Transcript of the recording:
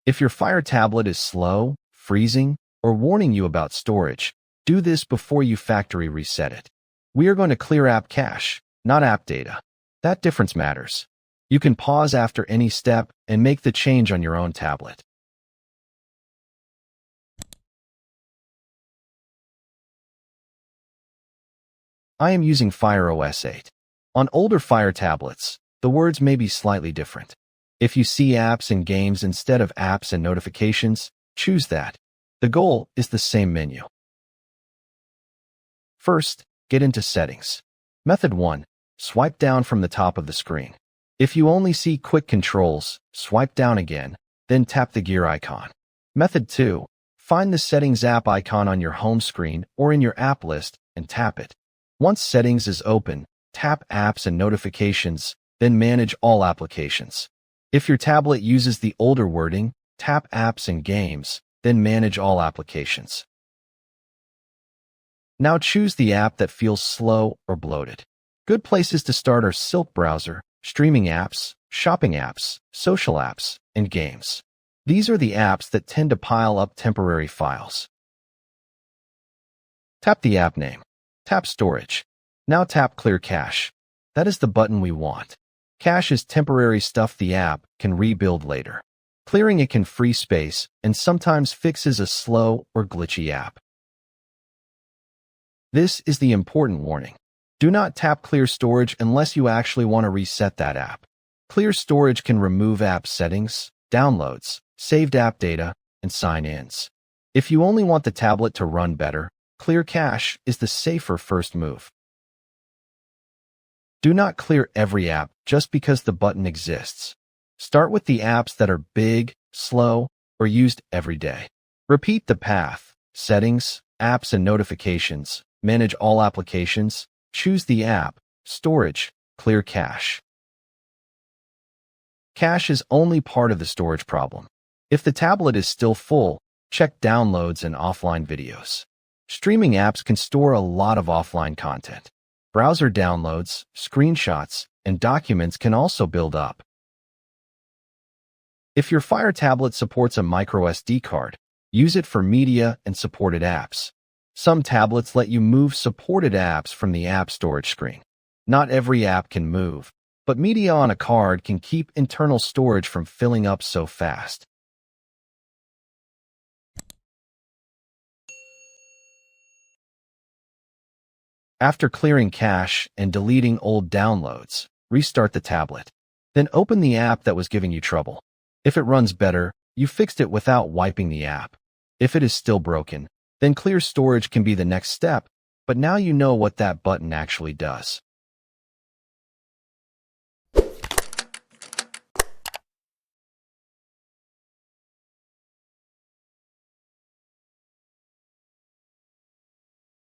If your Fire tablet is slow, freezing, or warning you about storage, do this before you factory reset it. We are going to clear app cache, not app data. That difference matters. You can pause after any step and make the change on your own tablet. I am using Fire OS 8. On older Fire tablets, the words may be slightly different. If you see apps and games instead of apps and notifications, choose that. The goal is the same menu. First, get into Settings. Method 1. Swipe down from the top of the screen. If you only see quick controls, swipe down again, then tap the gear icon. Method 2. Find the Settings app icon on your home screen or in your app list and tap it. Once Settings is open, tap Apps and Notifications, then Manage all applications. If your tablet uses the older wording, tap Apps and Games, then Manage all applications. Now choose the app that feels slow or bloated. Good places to start are Silk Browser, streaming apps, shopping apps, social apps, and games. These are the apps that tend to pile up temporary files. Tap the app name. Tap Storage. Now tap Clear Cache. That is the button we want. Cache is temporary stuff the app can rebuild later. Clearing it can free space and sometimes fixes a slow or glitchy app. This is the important warning. Do not tap Clear Storage unless you actually want to reset that app. Clear Storage can remove app settings, downloads, saved app data, and sign-ins. If you only want the tablet to run better, Clear Cache is the safer first move. Do not clear every app just because the button exists. Start with the apps that are big, slow, or used every day. Repeat the path: Settings, Apps and Notifications, Manage all applications, choose the app, Storage, Clear Cache. Cache is only part of the storage problem. If the tablet is still full, check downloads and offline videos. Streaming apps can store a lot of offline content. Browser downloads, screenshots, and documents can also build up. If your Fire tablet supports a microSD card, use it for media and supported apps. Some tablets let you move supported apps from the app storage screen. Not every app can move, but media on a card can keep internal storage from filling up so fast. After clearing cache and deleting old downloads, restart the tablet. Then open the app that was giving you trouble. If it runs better, you fixed it without wiping the app. If it is still broken, then Clear Storage can be the next step, but now you know what that button actually does.